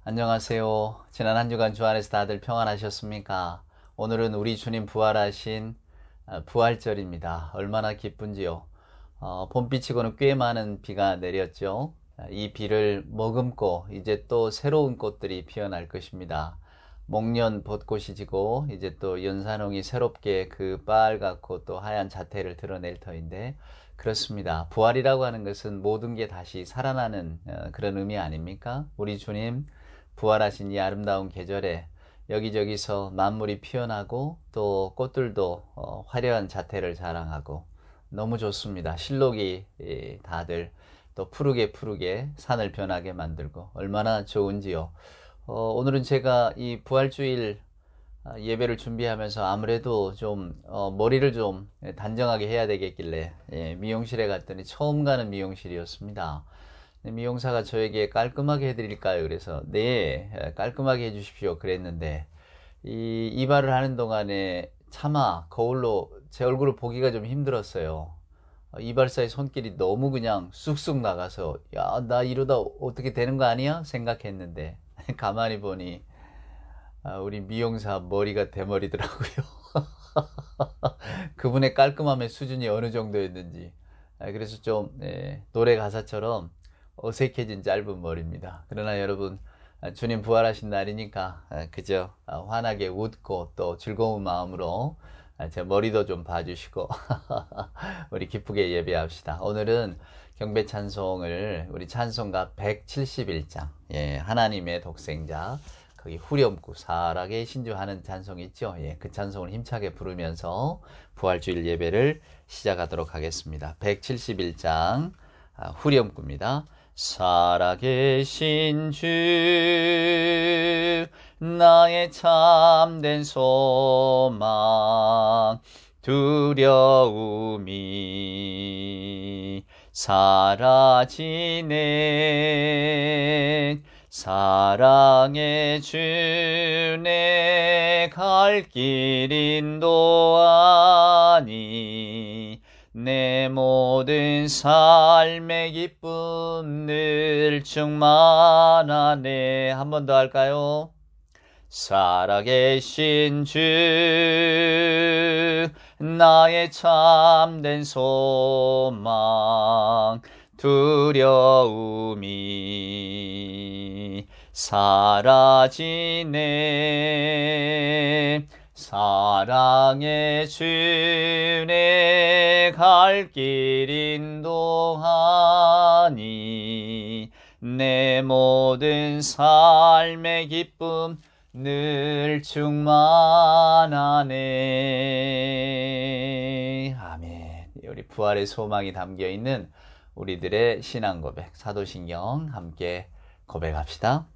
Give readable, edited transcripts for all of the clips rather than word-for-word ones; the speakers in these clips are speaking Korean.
안녕하세요. 지난 한 주간 주 안에서 다들 평안하셨습니까? 오늘은 우리 주님 부활하신 부활절입니다. 얼마나 기쁜지요. 봄비치고는 꽤 많은 비가 내렸죠. 이 비를 머금고 이제 또 새로운 꽃들이 피어날 것입니다. 목련 벚꽃이 지고 이제 또 연산홍이 새롭게 그 빨갛고 또 하얀 자태를 드러낼 터인데, 그렇습니다. 부활이라고 하는 것은 모든 게 다시 살아나는 그런 의미 아닙니까? 우리 주님 부활하신 이 아름다운 계절에 여기저기서 만물이 피어나고 또 꽃들도 화려한 자태를 자랑하고 너무 좋습니다. 실록이 다들 또 푸르게 산을 변하게 만들고 얼마나 좋은지요. 오늘은 제가 이 부활주일 예배를 준비하면서 아무래도 좀 머리를 좀 단정하게 해야 되겠길래 미용실에 갔더니 처음 가는 미용실이었습니다. 미용사가 저에게 깔끔하게 해드릴까요? 그래서 네, 깔끔하게 해주십시오 그랬는데, 이 이발을 하는 동안에 차마 거울로 제 얼굴을 보기가 좀 힘들었어요. 이발사의 손길이 너무 그냥 쑥쑥 나가서 야, 나 이러다 어떻게 되는 거 아니야? 생각했는데 가만히 보니 우리 미용사 머리가 대머리더라고요. 그분의 깔끔함의 수준이 어느 정도였는지. 그래서 좀 노래 가사처럼 어색해진 짧은 머리입니다. 그러나 여러분, 주님 부활하신 날이니까 그저 환하게 웃고 또 즐거운 마음으로 제 머리도 좀 봐주시고 우리 기쁘게 예배합시다. 오늘은 경배 찬송을 우리 찬송가 171장, 하나님의 독생자, 거기 후렴구 살아계 신주하는 찬송이 있죠. 그 찬송을 힘차게 부르면서 부활주일 예배를 시작하도록 하겠습니다. 171장 후렴구입니다. 살아계신 주 나의 참된 소망 두려움이 사라지네. 사랑의 주내 갈 길 인도하니 내 모든 삶의 기쁨 늘 충만하네. 한 번 더 할까요? 살아계신 주 나의 참된 소망 두려움이 사라지네. 사랑의 주내 갈 길 인도하니 내 모든 삶의 기쁨 늘 충만하네. 아멘. 우리 부활의 소망이 담겨있는 우리들의 신앙 고백, 사도신경 함께 고백합시다.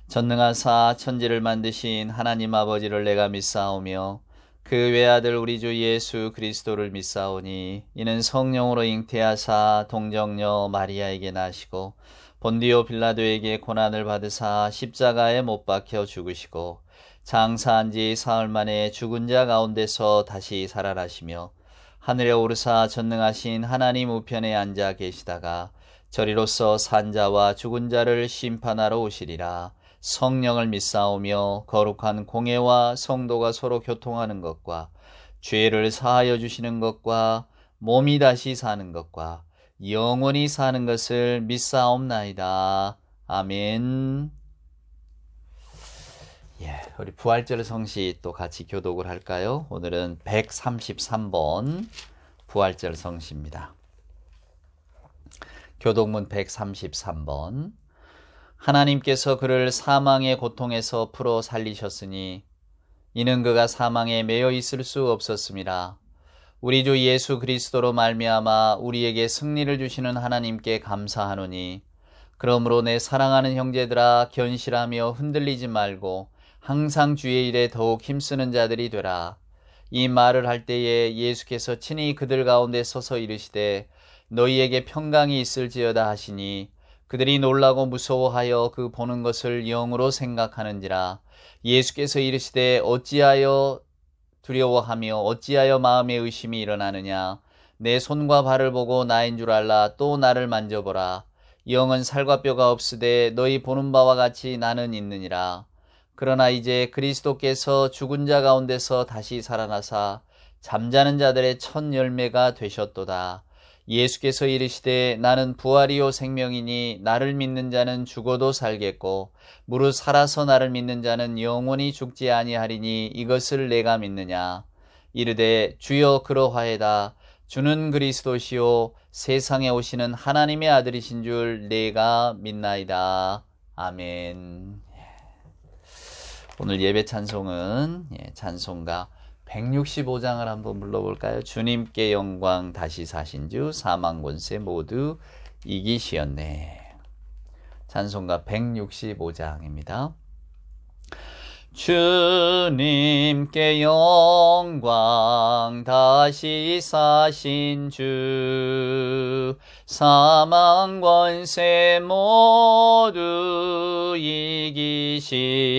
전능하사 천지를 만드신 하나님 아버지를 내가 믿사오며 그 외아들 우리 주 예수 그리스도를 믿사오니 이는 성령으로 잉태하사 동정녀 마리아에게 나시고 본디오 빌라도에게 고난을 받으사 십자가에 못 박혀 죽으시고 장사한 지 사흘 만에 죽은 자 가운데서 다시 살아나시며 하늘에 오르사 전능하신 하나님 우편에 앉아 계시다가 저리로서 산자와 죽은 자를 심판하러 오시리라. 성령을 믿사오며 거룩한 공회와 성도가 서로 교통하는 것과 죄를 사하여 주시는 것과 몸이 다시 사는 것과 영원히 사는 것을 믿사옵나이다. 아멘. 우리 부활절 성시 또 같이 교독을 할까요? 오늘은 133번 부활절 성시입니다. 교독문 133번. 하나님께서 그를 사망의 고통에서 풀어 살리셨으니 이는 그가 사망에 매여 있을 수 없었음이라. 우리 주 예수 그리스도로 말미암아 우리에게 승리를 주시는 하나님께 감사하노니 그러므로 내 사랑하는 형제들아 견실하며 흔들리지 말고 항상 주의 일에 더욱 힘쓰는 자들이 되라. 이 말을 할 때에 예수께서 친히 그들 가운데 서서 이르시되 너희에게 평강이 있을지어다 하시니 그들이 놀라고 무서워하여 그 보는 것을 영으로 생각하는지라. 예수께서 이르시되 어찌하여 두려워하며 어찌하여 마음에 의심이 일어나느냐. 내 손과 발을 보고 나인 줄 알라. 또 나를 만져보라. 영은 살과 뼈가 없으되 너희 보는 바와 같이 나는 있느니라. 그러나 이제 그리스도께서 죽은 자 가운데서 다시 살아나사 잠자는 자들의 첫 열매가 되셨도다. 예수께서 이르시되 나는 부활이요 생명이니 나를 믿는 자는 죽어도 살겠고 무릇 살아서 나를 믿는 자는 영원히 죽지 아니하리니 이것을 내가 믿느냐. 이르되 주여 그러하에다. 주는 그리스도시요 세상에 오시는 하나님의 아들이신 줄 내가 믿나이다. 아멘. 오늘 예배 찬송은 찬송가 165장을 한번 불러볼까요? 주님께 영광 다시 사신 주 사망 권세 모두 이기시었네. 찬송가 165장입니다. 주님께 영광 다시 사신 주 사망 권세 모두 이기시었네.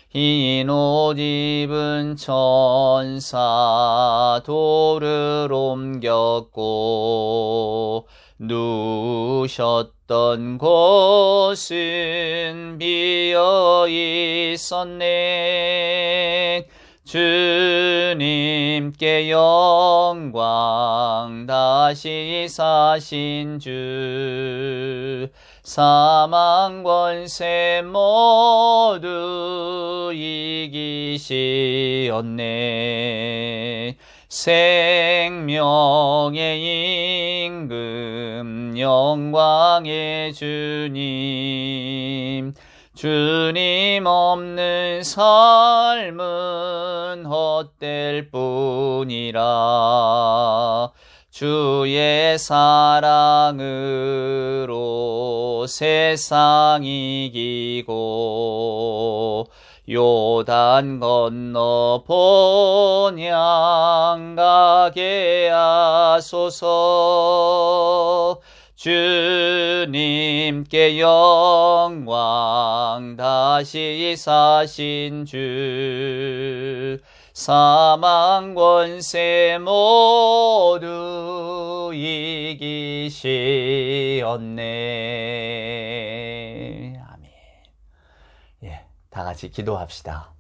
흰 옷 입은 천사 돌을 옮겼고 누우셨던 곳은 비어 있었네. 주님께 영광 다시 사신 주 사망 권세 모두 이기시었네. 생명의 임금 영광의 주님 주님 없는 삶은 헛될 뿐이라. 주의 사랑으로 세상 이기고 요단 건너 본향 가게 하소서. 주님께 영광 다시 사신 주 사망 권세 모두 이기시었네. 아멘. 다 같이 기도합시다.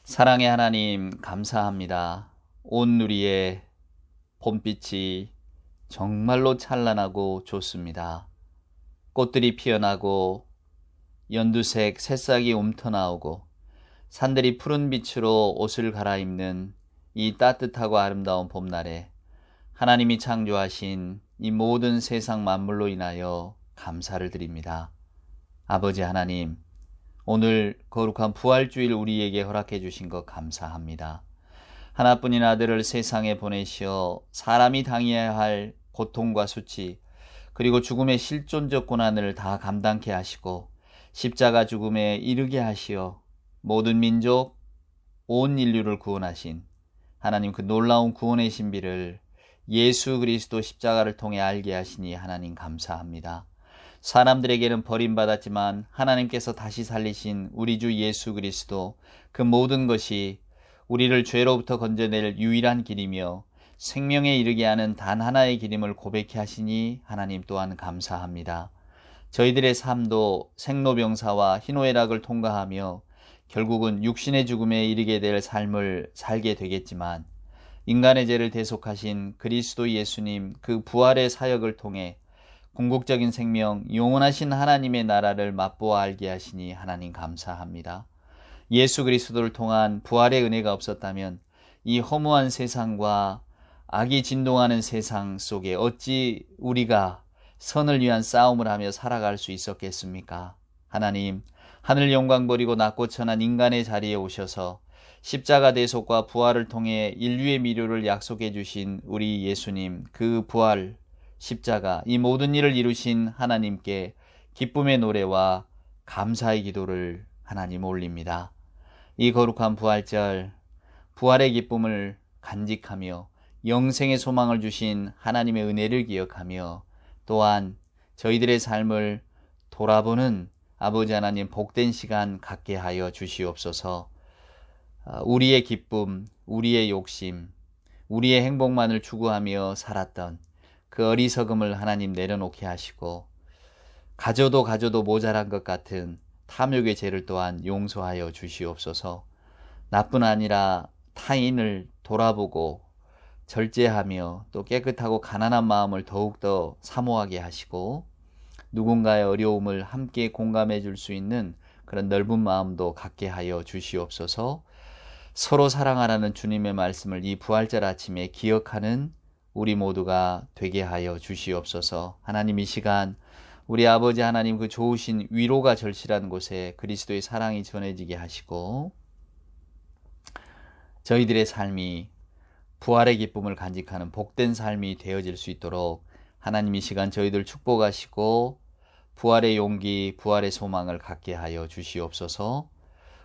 사랑의 하나님 감사합니다. 온 누리의 봄빛이 정말로 찬란하고 좋습니다. 꽃들이 피어나고 연두색 새싹이 움터나오고 산들이 푸른 빛으로 옷을 갈아입는 이 따뜻하고 아름다운 봄날에 하나님이 창조하신 이 모든 세상 만물로 인하여 감사를 드립니다. 아버지 하나님, 오늘 거룩한 부활주일 우리에게 허락해 주신 것 감사합니다. 하나뿐인 아들을 세상에 보내시어 사람이 당해야 할 고통과 수치 그리고 죽음의 실존적 고난을 다 감당케 하시고 십자가 죽음에 이르게 하시어 모든 민족, 온 인류를 구원하신 하나님 그 놀라운 구원의 신비를 예수 그리스도 십자가를 통해 알게 하시니 하나님 감사합니다. 사람들에게는 버림받았지만 하나님께서 다시 살리신 우리 주 예수 그리스도 그 모든 것이 우리를 죄로부터 건져낼 유일한 길이며 생명에 이르게 하는 단 하나의 길임을 고백해 하시니 하나님 또한 감사합니다. 저희들의 삶도 생로병사와 희노애락을 통과하며 결국은 육신의 죽음에 이르게 될 삶을 살게 되겠지만 인간의 죄를 대속하신 그리스도 예수님 그 부활의 사역을 통해 궁극적인 생명, 영원하신 하나님의 나라를 맛보아 알게 하시니 하나님 감사합니다. 예수 그리스도를 통한 부활의 은혜가 없었다면 이 허무한 세상과 악이 진동하는 세상 속에 어찌 우리가 선을 위한 싸움을 하며 살아갈 수 있었겠습니까? 하나님, 하늘 영광 버리고 낮고 천한 인간의 자리에 오셔서 십자가 대속과 부활을 통해 인류의 미료를 약속해 주신 우리 예수님, 그 부활, 십자가, 이 모든 일을 이루신 하나님께 기쁨의 노래와 감사의 기도를 하나님 올립니다. 이 거룩한 부활절, 부활의 기쁨을 간직하며 영생의 소망을 주신 하나님의 은혜를 기억하며 또한 저희들의 삶을 돌아보는 아버지 하나님 복된 시간 갖게 하여 주시옵소서. 우리의 기쁨, 우리의 욕심, 우리의 행복만을 추구하며 살았던 그 어리석음을 하나님 내려놓게 하시고 가져도 모자란 것 같은 탐욕의 죄를 또한 용서하여 주시옵소서. 나뿐 아니라 타인을 돌아보고 절제하며 또 깨끗하고 가난한 마음을 더욱더 사모하게 하시고 누군가의 어려움을 함께 공감해 줄 수 있는 그런 넓은 마음도 갖게 하여 주시옵소서. 서로 사랑하라는 주님의 말씀을 이 부활절 아침에 기억하는 우리 모두가 되게 하여 주시옵소서. 하나님, 이 시간 우리 아버지 하나님 그 좋으신 위로가 절실한 곳에 그리스도의 사랑이 전해지게 하시고 저희들의 삶이 부활의 기쁨을 간직하는 복된 삶이 되어질 수 있도록 하나님, 이 시간 저희들 축복하시고 부활의 용기, 부활의 소망을 갖게 하여 주시옵소서.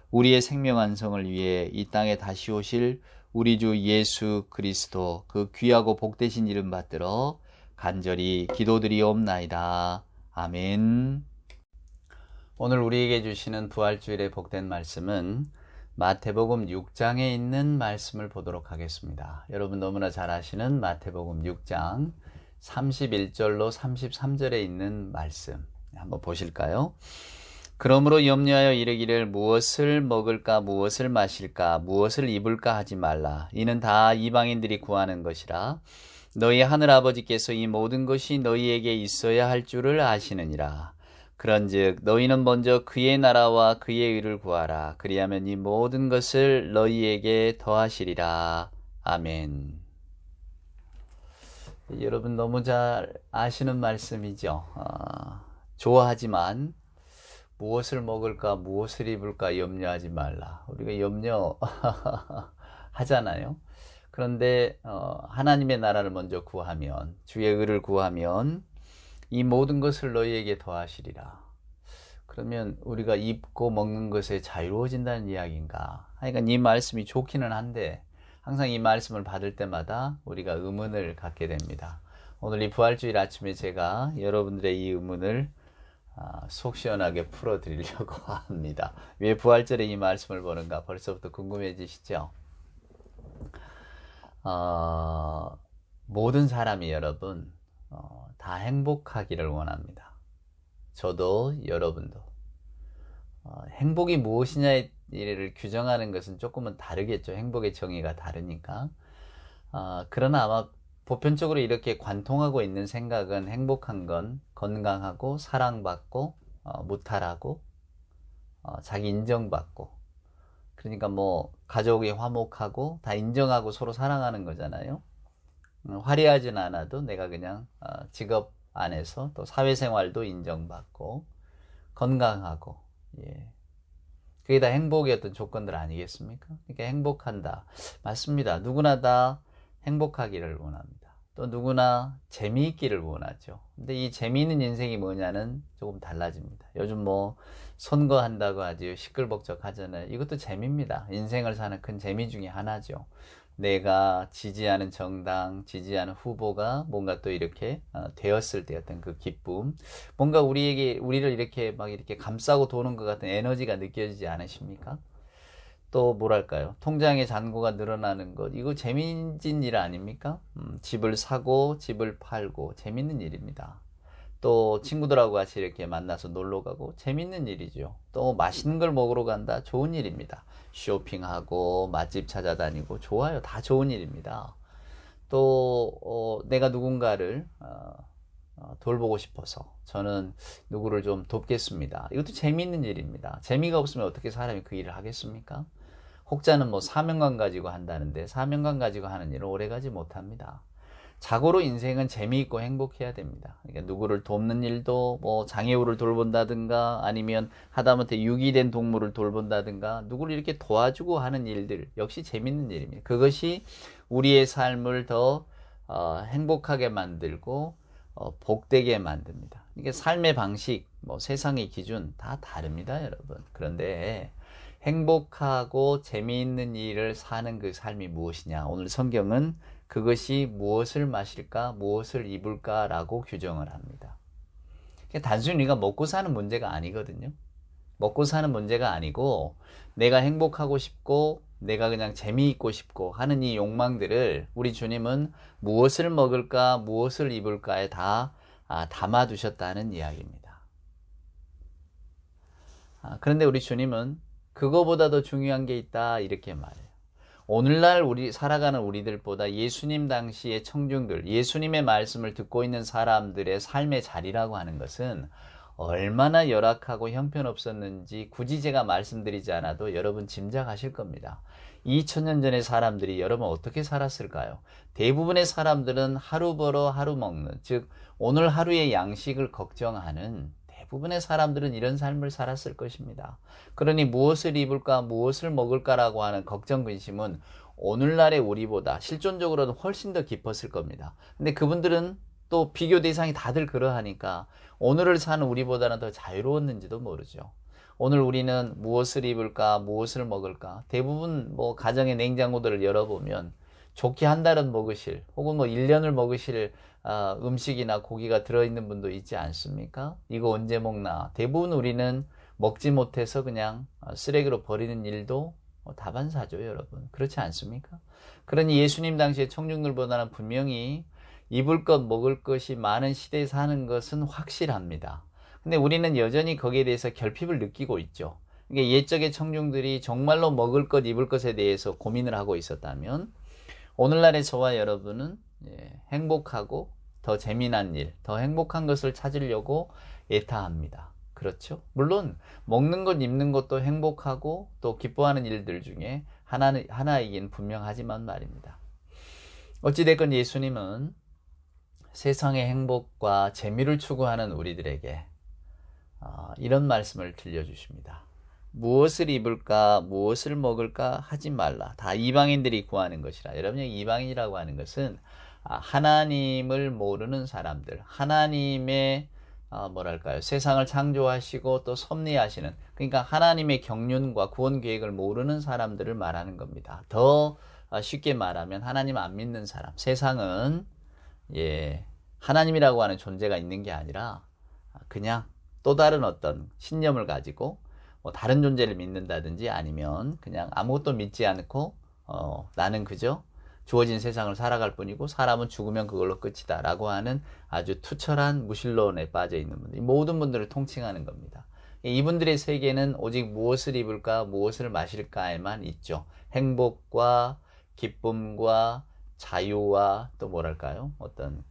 우리의 생명 안성을 위해 이 땅에 다시 오실 우리 주 예수 그리스도 그 귀하고 복되신 이름 받들어 간절히 기도드리옵나이다. 아멘. 오늘 우리에게 주시는 부활주일의 복된 말씀은 마태복음 6장에 있는 말씀을 보도록 하겠습니다. 여러분 너무나 잘 아시는 마태복음 6장 31절로 33절에 있는 말씀 한번 보실까요? 그러므로 염려하여 이르기를 무엇을 먹을까 무엇을 마실까 무엇을 입을까 하지 말라. 이는 다 이방인들이 구하는 것이라. 너희 하늘아버지께서 이 모든 것이 너희에게 있어야 할 줄을 아시느니라. 그런즉 너희는 먼저 그의 나라와 그의 의를 구하라. 그리하면 이 모든 것을 너희에게 더하시리라. 아멘. 여러분 너무 잘 아시는 말씀이죠. 좋아하지만 무엇을 먹을까 무엇을 입을까 염려하지 말라. 우리가 염려 하잖아요. 그런데 하나님의 나라를 먼저 구하면, 주의 의를 구하면 이 모든 것을 너희에게 더하시리라. 그러면 우리가 입고 먹는 것에 자유로워진다는 이야기인가? 하여간 이 말씀이 좋기는 한데 항상 이 말씀을 받을 때마다 우리가 의문을 갖게 됩니다. 오늘 이 부활주일 아침에 제가 여러분들의 이 의문을 속 시원하게 풀어드리려고 합니다. 왜 부활절에 이 말씀을 보는가 벌써부터 궁금해지시죠? 모든 사람이 여러분 다 행복하기를 원합니다. 저도 여러분도 행복이 무엇이냐를 규정하는 것은 조금은 다르겠죠. 행복의 정의가 다르니까. 그러나 아마 보편적으로 이렇게 관통하고 있는 생각은 행복한 건 건강하고 사랑받고 무탈하고 자기 인정받고, 그러니까 뭐 가족이 화목하고 다 인정하고 서로 사랑하는 거잖아요. 화려하진 않아도 내가 그냥 직업 안에서 또 사회생활도 인정받고 건강하고, 예. 그게 다 행복의 어떤 조건들 아니겠습니까? 그러니까 행복한다. 맞습니다. 누구나 다 행복하기를 원합니다. 또 누구나 재미있기를 원하죠. 근데 이 재미있는 인생이 뭐냐는 조금 달라집니다. 요즘 뭐 선거한다고 하지요. 시끌벅적 하잖아요. 이것도 재미입니다. 인생을 사는 큰 재미 중에 하나죠. 내가 지지하는 정당, 지지하는 후보가 뭔가 또 이렇게 되었을 때 어떤 그 기쁨, 뭔가 우리를 이렇게 막 이렇게 감싸고 도는 것 같은 에너지가 느껴지지 않으십니까? 또 뭐랄까요? 통장의 잔고가 늘어나는 것, 이거 재미진 일 아닙니까? 집을 사고 집을 팔고 재밌는 일입니다. 또 친구들하고 같이 이렇게 만나서 놀러 가고 재밌는 일이죠. 또 맛있는 걸 먹으러 간다, 좋은 일입니다. 쇼핑하고 맛집 찾아다니고 좋아요. 다 좋은 일입니다. 또 내가 누군가를 돌보고 싶어서 저는 누구를 좀 돕겠습니다. 이것도 재미있는 일입니다. 재미가 없으면 어떻게 사람이 그 일을 하겠습니까? 혹자는 뭐 사명감 가지고 한다는데 사명감 가지고 하는 일은 오래가지 못합니다. 자고로 인생은 재미있고 행복해야 됩니다. 그러니까 누구를 돕는 일도 뭐 장애우를 돌본다든가 아니면 하다못해 유기된 동물을 돌본다든가 누구를 이렇게 도와주고 하는 일들 역시 재밌는 일입니다. 그것이 우리의 삶을 더 행복하게 만들고 복되게 만듭니다. 이게 삶의 방식, 뭐 세상의 기준 다 다릅니다, 여러분. 그런데 행복하고 재미있는 일을 사는 그 삶이 무엇이냐? 오늘 성경은 그것이 무엇을 마실까, 무엇을 입을까 라고 규정을 합니다. 단순히 우리가 먹고 사는 문제가 아니거든요. 먹고 사는 문제가 아니고 내가 행복하고 싶고 내가 그냥 재미있고 싶고 하는 이 욕망들을 우리 주님은 무엇을 먹을까, 무엇을 입을까에 다 담아두셨다는 이야기입니다. 그런데 우리 주님은 그거보다 더 중요한 게 있다 이렇게 말해요. 오늘날 우리 살아가는 우리들보다 예수님 당시의 청중들, 예수님의 말씀을 듣고 있는 사람들의 삶의 자리라고 하는 것은 얼마나 열악하고 형편없었는지 굳이 제가 말씀드리지 않아도 여러분 짐작하실 겁니다. 2000년 전의 사람들이 여러분 어떻게 살았을까요? 대부분의 사람들은 하루 벌어 하루 먹는, 즉 오늘 하루의 양식을 걱정하는 대부분의 사람들은 이런 삶을 살았을 것입니다. 그러니 무엇을 입을까, 무엇을 먹을까라고 하는 걱정, 근심은 오늘날의 우리보다 실존적으로는 훨씬 더 깊었을 겁니다. 근데 그분들은 또 비교 대상이 다들 그러하니까 오늘을 사는 우리보다는 더 자유로웠는지도 모르죠. 오늘 우리는 무엇을 입을까, 무엇을 먹을까, 대부분 가정의 냉장고들을 열어보면 좋게 한 달은 먹으실 혹은 1년을 먹으실 음식이나 고기가 들어있는 분도 있지 않습니까? 이거 언제 먹나? 대부분 우리는 먹지 못해서 그냥 쓰레기로 버리는 일도 다반사죠, 여러분. 그렇지 않습니까? 그러니 예수님 당시의 청중들보다는 분명히 입을 것, 먹을 것이 많은 시대에 사는 것은 확실합니다. 근데 우리는 여전히 거기에 대해서 결핍을 느끼고 있죠. 그러니까 옛적의 청중들이 정말로 먹을 것, 입을 것에 대해서 고민을 하고 있었다면 오늘날의 저와 여러분은 행복하고 더 재미난 일, 더 행복한 것을 찾으려고 애타합니다. 그렇죠? 물론 먹는 것, 입는 것도 행복하고 또 기뻐하는 일들 중에 하나이긴 분명하지만 말입니다. 어찌됐건 예수님은 세상의 행복과 재미를 추구하는 우리들에게 이런 말씀을 들려주십니다. 무엇을 입을까, 무엇을 먹을까 하지 말라. 다 이방인들이 구하는 것이라. 여러분이 이방인이라고 하는 것은 하나님을 모르는 사람들, 하나님의 세상을 창조하시고 또 섭리하시는, 그러니까 하나님의 경륜과 구원 계획을 모르는 사람들을 말하는 겁니다. 더 쉽게 말하면 하나님 안 믿는 사람. 세상은 하나님이라고 하는 존재가 있는 게 아니라 그냥 또 다른 어떤 신념을 가지고 다른 존재를 믿는다든지 아니면 그냥 아무것도 믿지 않고 나는 그저 주어진 세상을 살아갈 뿐이고 사람은 죽으면 그걸로 끝이다 라고 하는 아주 투철한 무신론에 빠져 있는 분들, 모든 분들을 통칭하는 겁니다. 이분들의 세계는 오직 무엇을 입을까, 무엇을 마실까에만 있죠. 행복과 기쁨과 자유와 또 어떤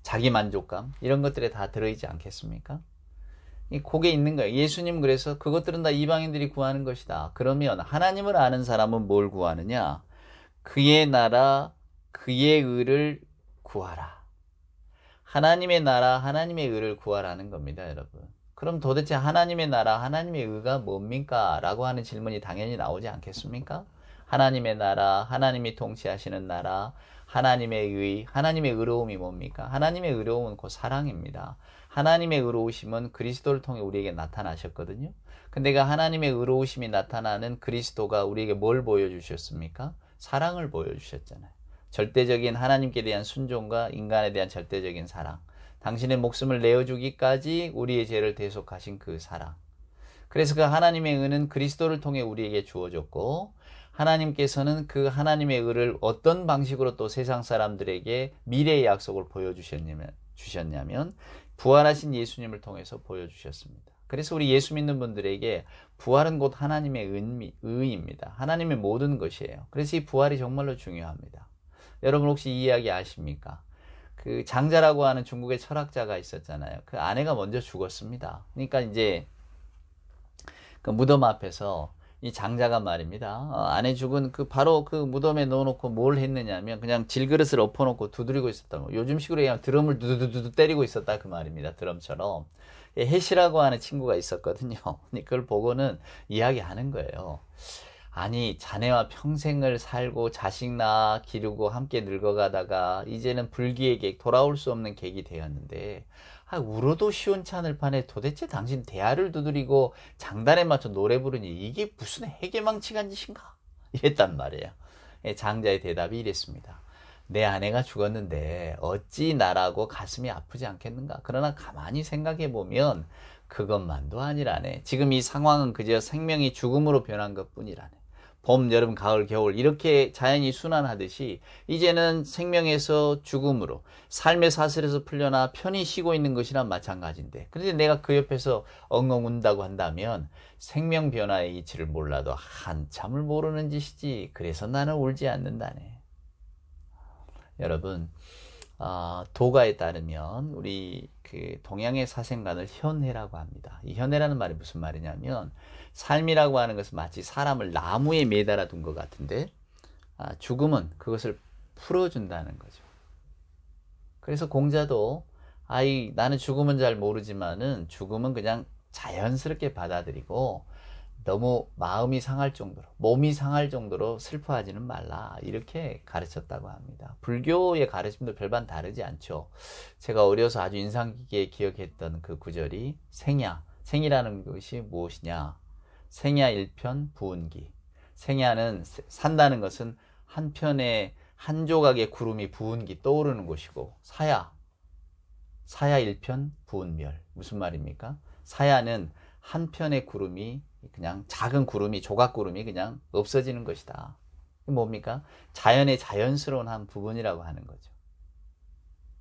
자기 만족감, 이런 것들에 다 들어있지 않겠습니까? 그게 있는 거예요. 예수님 그래서 그것들은 다 이방인들이 구하는 것이다. 그러면 하나님을 아는 사람은 뭘 구하느냐? 그의 나라, 그의 의를 구하라. 하나님의 나라, 하나님의 의를 구하라는 겁니다, 여러분. 그럼 도대체 하나님의 나라, 하나님의 의가 뭡니까? 라고 하는 질문이 당연히 나오지 않겠습니까? 하나님의 나라, 하나님이 통치하시는 나라, 하나님의 의, 하나님의 의로움이 뭡니까? 하나님의 의로움은 곧 사랑입니다. 하나님의 의로우심은 그리스도를 통해 우리에게 나타나셨거든요. 근데 그 하나님의 의로우심이 나타나는 그리스도가 우리에게 뭘 보여주셨습니까? 사랑을 보여주셨잖아요. 절대적인 하나님께 대한 순종과 인간에 대한 절대적인 사랑. 당신의 목숨을 내어주기까지 우리의 죄를 대속하신 그 사랑. 그래서 그 하나님의 의는 그리스도를 통해 우리에게 주어졌고, 하나님께서는 그 하나님의 의를 어떤 방식으로 또 세상 사람들에게 미래의 약속을 주셨냐면 부활하신 예수님을 통해서 보여주셨습니다. 그래서 우리 예수 믿는 분들에게 부활은 곧 하나님의 의입니다. 하나님의 모든 것이에요. 그래서 이 부활이 정말로 중요합니다. 여러분 혹시 이 이야기 아십니까? 그 장자라고 하는 중국의 철학자가 있었잖아요. 그 아내가 먼저 죽었습니다. 그러니까 이제 그 무덤 앞에서 이 장자가 말입니다. 아내 죽은 바로 그 무덤에 넣어놓고 뭘 했느냐면 그냥 질그릇을 엎어놓고 두드리고 있었다는 거. 요즘식으로 그냥 드럼을 두두두두 때리고 있었다 그 말입니다. 드럼처럼. 햇이라고 하는 친구가 있었거든요. 그걸 보고는 이야기하는 거예요. 아니 자네와 평생을 살고 자식 낳아 기르고 함께 늙어가다가 이제는 불기의 돌아올 수 없는 객이 되었는데 울어도 시원찮을 판에 도대체 당신 대야를 두드리고 장단에 맞춰 노래 부르니 이게 무슨 해계망측한 짓인가? 이랬단 말이에요. 장자의 대답이 이랬습니다. 내 아내가 죽었는데 어찌 나라고 가슴이 아프지 않겠는가? 그러나 가만히 생각해보면 그것만도 아니라네. 지금 이 상황은 그저 생명이 죽음으로 변한 것뿐이라네. 봄, 여름, 가을, 겨울 이렇게 자연이 순환하듯이 이제는 생명에서 죽음으로 삶의 사슬에서 풀려나 편히 쉬고 있는 것이랑 마찬가지인데, 그런데 내가 그 옆에서 엉엉 운다고 한다면 생명 변화의 이치를 몰라도 한참을 모르는 짓이지. 그래서 나는 울지 않는다네. 여러분, 도가에 따르면 우리 그 동양의 사생관을 현해라고 합니다. 이 현해라는 말이 무슨 말이냐면, 삶이라고 하는 것은 마치 사람을 나무에 매달아 둔 것 같은데, 죽음은 그것을 풀어준다는 거죠. 그래서 공자도 나는 죽음은 잘 모르지만은 죽음은 그냥 자연스럽게 받아들이고 너무 마음이 상할 정도로, 몸이 상할 정도로 슬퍼하지는 말라, 이렇게 가르쳤다고 합니다. 불교의 가르침도 별반 다르지 않죠. 제가 어려서 아주 인상 깊게 기억했던 그 구절이 생이라는 것이 무엇이냐, 생야 일편 부운기. 생야는 산다는 것은 한편의 한 조각의 구름이 부운기 떠오르는 것이고, 사야 일편 부운멸. 무슨 말입니까? 사야는 한편의 구름이, 그냥 작은 구름이, 조각 구름이 그냥 없어지는 것이다. 뭡니까? 자연의 자연스러운 한 부분이라고 하는 거죠.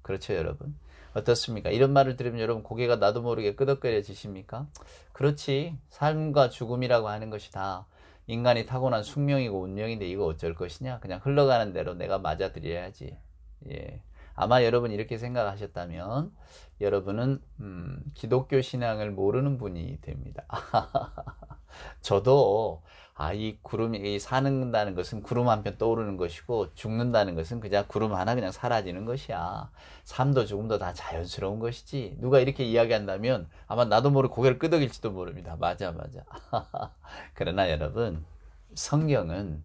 그렇죠, 여러분? 어떻습니까? 이런 말을 들으면 여러분 고개가 나도 모르게 끄덕거려지십니까? 그렇지. 삶과 죽음이라고 하는 것이 다 인간이 타고난 숙명이고 운명인데 이거 어쩔 것이냐? 그냥 흘러가는 대로 내가 맞아들여야지. 예. 아마 여러분 이렇게 생각하셨다면 여러분은 기독교 신앙을 모르는 분이 됩니다. 저도 이 구름이 사는다는 것은 구름 한 편 떠오르는 것이고, 죽는다는 것은 그냥 구름 하나 그냥 사라지는 것이야. 삶도 죽음도 다 자연스러운 것이지. 누가 이렇게 이야기한다면 아마 나도 모르게 고개를 끄덕일지도 모릅니다. 맞아. 그러나 여러분, 성경은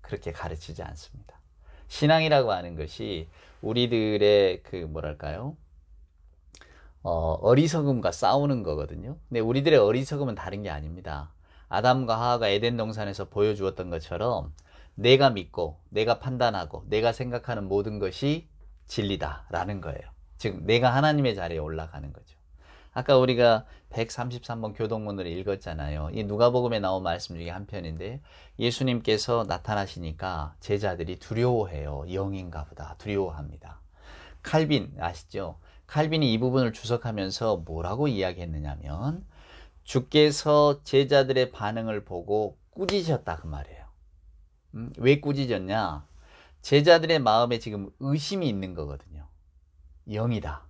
그렇게 가르치지 않습니다. 신앙이라고 하는 것이 우리들의 어리석음과 싸우는 거거든요. 근데 우리들의 어리석음은 다른 게 아닙니다. 아담과 하와가 에덴 동산에서 보여주었던 것처럼 내가 믿고 내가 판단하고 내가 생각하는 모든 것이 진리다라는 거예요. 즉 내가 하나님의 자리에 올라가는 거죠. 아까 우리가 133번 교동문을 읽었잖아요. 이 누가복음에 나온 말씀 중에 한 편인데, 예수님께서 나타나시니까 제자들이 두려워해요. 영인가 보다 두려워합니다. 칼빈 아시죠? 칼빈이 이 부분을 주석하면서 뭐라고 이야기했느냐면, 주께서 제자들의 반응을 보고 꾸짖으셨다 그 말이에요. 왜 꾸짖었냐? 제자들의 마음에 지금 의심이 있는 거거든요. 영이다.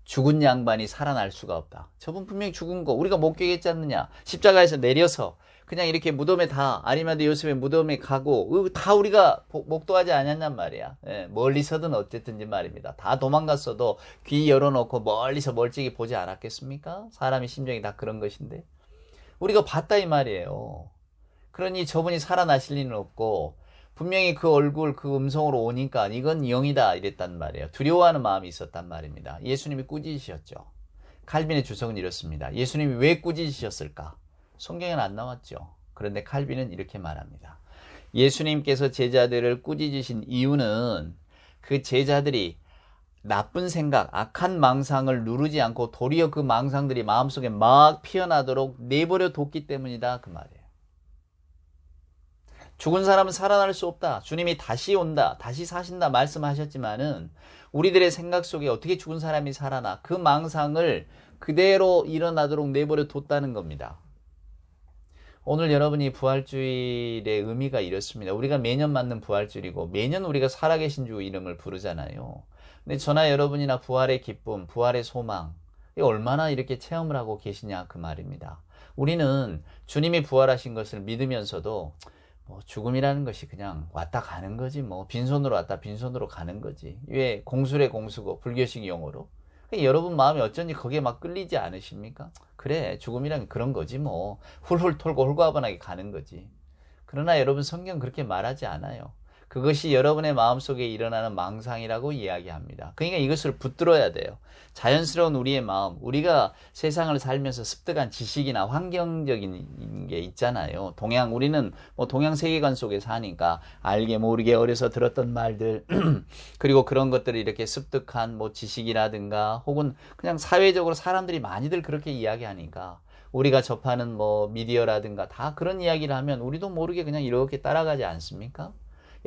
죽은 양반이 살아날 수가 없다. 저분 분명히 죽은 거 우리가 목격했지 않느냐. 십자가에서 내려서 그냥 이렇게 무덤에 아리마대 요셉의 무덤에 가고 다 우리가 목도하지 않았냔 말이야. 멀리서든 어쨌든지 말입니다. 다 도망갔어도 귀 열어놓고 멀리서 멀찍이 보지 않았겠습니까? 사람의 심정이 다 그런 것인데 우리가 봤다 이 말이에요. 그러니 저분이 살아나실 리는 없고 분명히 그 얼굴 그 음성으로 오니까 이건 영이다 이랬단 말이에요. 두려워하는 마음이 있었단 말입니다. 예수님이 꾸짖으셨죠. 칼빈의 주석은 이렇습니다. 예수님이 왜 꾸짖으셨을까? 성경에는 안 나왔죠. 그런데 칼빈은 이렇게 말합니다. 예수님께서 제자들을 꾸짖으신 이유는 그 제자들이 나쁜 생각, 악한 망상을 누르지 않고 도리어 그 망상들이 마음속에 막 피어나도록 내버려 뒀기 때문이다 그 말이에요. 죽은 사람은 살아날 수 없다. 주님이 다시 온다. 다시 사신다 말씀하셨지만은 우리들의 생각 속에 어떻게 죽은 사람이 살아나? 그 망상을 그대로 일어나도록 내버려 뒀다는 겁니다. 오늘 여러분이 부활주일의 의미가 이렇습니다. 우리가 매년 맞는 부활주일이고 매년 우리가 살아계신 주 이름을 부르잖아요. 근데 저나 여러분이나 부활의 기쁨, 부활의 소망, 얼마나 이렇게 체험을 하고 계시냐 그 말입니다. 우리는 주님이 부활하신 것을 믿으면서도 죽음이라는 것이 그냥 왔다 가는 거지 빈손으로 왔다 빈손으로 가는 거지. 왜 공술의 공수고 불교식 용어로. 여러분 마음이 어쩐지 거기에 막 끌리지 않으십니까? 그래 죽음이란 그런 거지 훌훌 털고 홀가분하게 가는 거지. 그러나 여러분 성경 그렇게 말하지 않아요. 그것이 여러분의 마음속에 일어나는 망상이라고 이야기합니다. 그러니까 이것을 붙들어야 돼요. 자연스러운 우리의 마음, 우리가 세상을 살면서 습득한 지식이나 환경적인 게 있잖아요. 우리는 동양 세계관 속에 사니까 알게 모르게 어려서 들었던 말들 그리고 그런 것들을 이렇게 습득한 지식이라든가 혹은 그냥 사회적으로 사람들이 많이들 그렇게 이야기하니까 우리가 접하는 뭐 미디어라든가 다 그런 이야기를 하면 우리도 모르게 그냥 이렇게 따라가지 않습니까?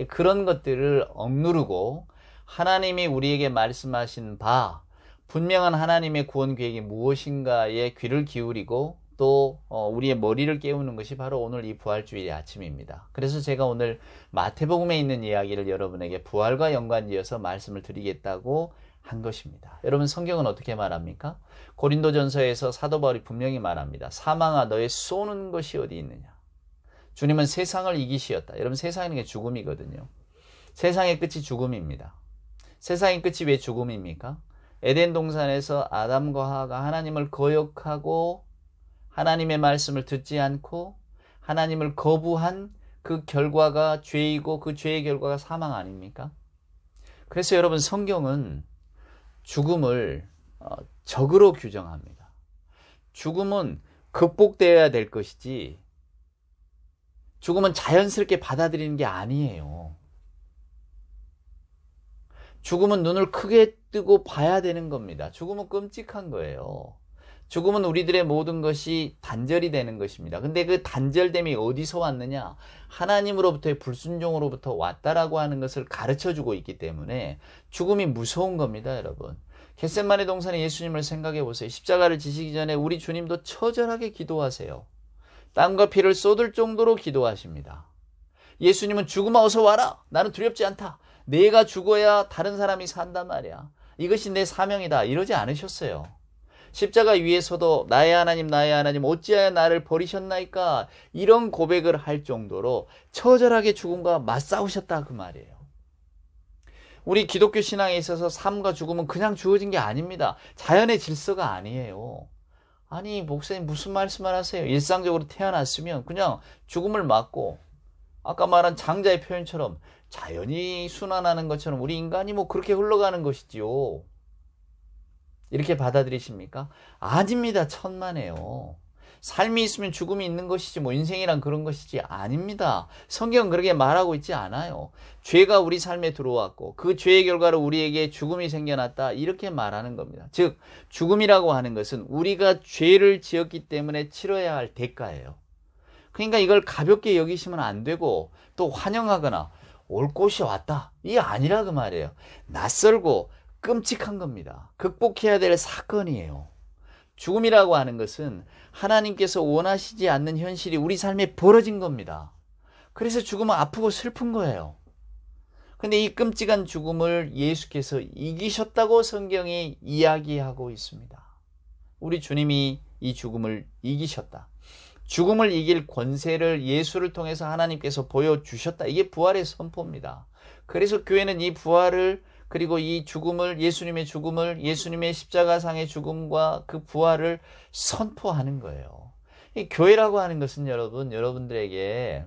그런 것들을 억누르고 하나님이 우리에게 말씀하신 바, 분명한 하나님의 구원 계획이 무엇인가에 귀를 기울이고 또 우리의 머리를 깨우는 것이 바로 오늘 이 부활주일의 아침입니다. 그래서 제가 오늘 마태복음에 있는 이야기를 여러분에게 부활과 연관지어서 말씀을 드리겠다고 한 것입니다. 여러분, 성경은 어떻게 말합니까? 고린도전서에서 사도 바울이 분명히 말합니다. 사망아, 너의 쏘는 것이 어디 있느냐? 주님은 세상을 이기시었다. 여러분, 세상이라는 게 죽음이거든요. 세상의 끝이 죽음입니다. 세상의 끝이 왜 죽음입니까? 에덴 동산에서 아담과 하와가 하나님을 거역하고 하나님의 말씀을 듣지 않고 하나님을 거부한 그 결과가 죄이고 그 죄의 결과가 사망 아닙니까? 그래서 여러분, 성경은 죽음을 적으로 규정합니다. 죽음은 극복되어야 될 것이지 죽음은 자연스럽게 받아들이는 게 아니에요. 죽음은 눈을 크게 뜨고 봐야 되는 겁니다. 죽음은 끔찍한 거예요. 죽음은 우리들의 모든 것이 단절이 되는 것입니다. 근데 그 단절됨이 어디서 왔느냐? 하나님으로부터의 불순종으로부터 왔다라고 하는 것을 가르쳐주고 있기 때문에 죽음이 무서운 겁니다, 여러분. 겟세마네 동산에 예수님을 생각해 보세요. 십자가를 지시기 전에 우리 주님도 처절하게 기도하세요. 땀과 피를 쏟을 정도로 기도하십니다. 예수님은 죽음아 어서 와라. 나는 두렵지 않다. 내가 죽어야 다른 사람이 산단 말이야. 이것이 내 사명이다. 이러지 않으셨어요. 십자가 위에서도 나의 하나님 어찌하여 나를 버리셨나이까 이런 고백을 할 정도로 처절하게 죽음과 맞싸우셨다 그 말이에요. 우리 기독교 신앙에 있어서 삶과 죽음은 그냥 주어진 게 아닙니다. 자연의 질서가 아니에요. 아니 목사님 무슨 말씀을 하세요? 일상적으로 태어났으면 그냥 죽음을 맞고 아까 말한 장자의 표현처럼 자연이 순환하는 것처럼 우리 인간이 뭐 그렇게 흘러가는 것이지요. 이렇게 받아들이십니까? 아닙니다. 천만에요. 삶이 있으면 죽음이 있는 것이지 뭐 인생이란 그런 것이지 아닙니다. 성경은 그렇게 말하고 있지 않아요. 죄가 우리 삶에 들어왔고 그 죄의 결과로 우리에게 죽음이 생겨났다 이렇게 말하는 겁니다. 즉 죽음이라고 하는 것은 우리가 죄를 지었기 때문에 치러야 할 대가예요. 그러니까 이걸 가볍게 여기시면 안 되고 또 환영하거나 올 곳이 왔다 이게 아니라 그 말이에요. 낯설고 끔찍한 겁니다. 극복해야 될 사건이에요. 죽음이라고 하는 것은 하나님께서 원하시지 않는 현실이 우리 삶에 벌어진 겁니다. 그래서 죽음은 아프고 슬픈 거예요. 근데 이 끔찍한 죽음을 예수께서 이기셨다고 성경이 이야기하고 있습니다. 우리 주님이 이 죽음을 이기셨다. 죽음을 이길 권세를 예수를 통해서 하나님께서 보여주셨다. 이게 부활의 선포입니다. 그래서 교회는 이 부활을 그리고 이 죽음을 예수님의 십자가상의 죽음과 그 부활을 선포하는 거예요. 이 교회라고 하는 것은 여러분들에게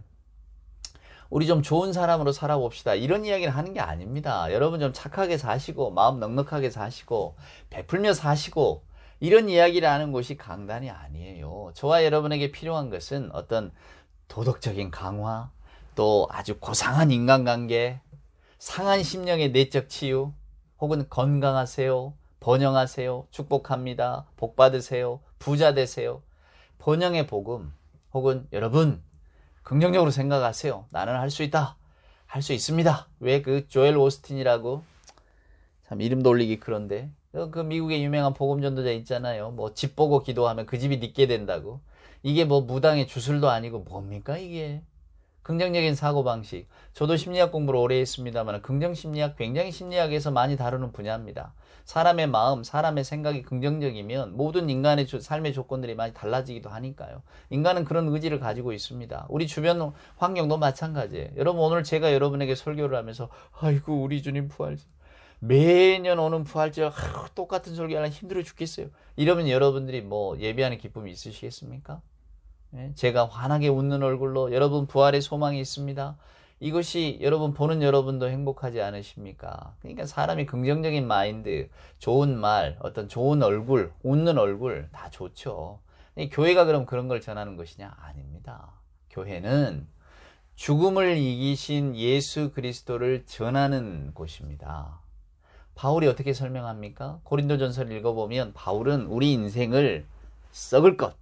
우리 좀 좋은 사람으로 살아봅시다 이런 이야기를 하는 게 아닙니다. 여러분 좀 착하게 사시고 마음 넉넉하게 사시고 베풀며 사시고 이런 이야기를 하는 곳이 강단이 아니에요. 저와 여러분에게 필요한 것은 어떤 도덕적인 강화, 또 아주 고상한 인간관계, 상한 심령의 내적 치유, 혹은 건강하세요, 번영하세요, 축복합니다, 복 받으세요, 부자 되세요. 번영의 복음, 혹은 여러분 긍정적으로 생각하세요. 나는 할 수 있다, 할 수 있습니다. 왜 그 조엘 오스틴이라고 참 이름도 올리기 그런데 그 미국의 유명한 복음 전도자 있잖아요. 뭐 집 보고 기도하면 그 집이 딛게 된다고. 이게 뭐 무당의 주술도 아니고 뭡니까 이게? 긍정적인 사고방식. 저도 심리학 공부를 오래 했습니다만 긍정심리학 굉장히 심리학에서 많이 다루는 분야입니다. 사람의 마음, 사람의 생각이 긍정적이면 모든 인간의 삶의 조건들이 많이 달라지기도 하니까요. 인간은 그런 의지를 가지고 있습니다. 우리 주변 환경도 마찬가지예요. 여러분 오늘 제가 여러분에게 설교를 하면서 아이고 우리 주님 부활절 매년 오는 부활절 똑같은 설교하려 힘들어 죽겠어요. 이러면 여러분들이 뭐 예배하는 기쁨이 있으시겠습니까? 제가 환하게 웃는 얼굴로 여러분 부활의 소망이 있습니다. 이것이 여러분 보는 여러분도 행복하지 않으십니까? 그러니까 사람이 긍정적인 마인드, 좋은 말, 어떤 좋은 얼굴, 웃는 얼굴 다 좋죠. 교회가 그럼 그런 걸 전하는 것이냐? 아닙니다. 교회는 죽음을 이기신 예수 그리스도를 전하는 곳입니다. 바울이 어떻게 설명합니까? 고린도전서를 읽어보면 바울은 우리 인생을 썩을 것,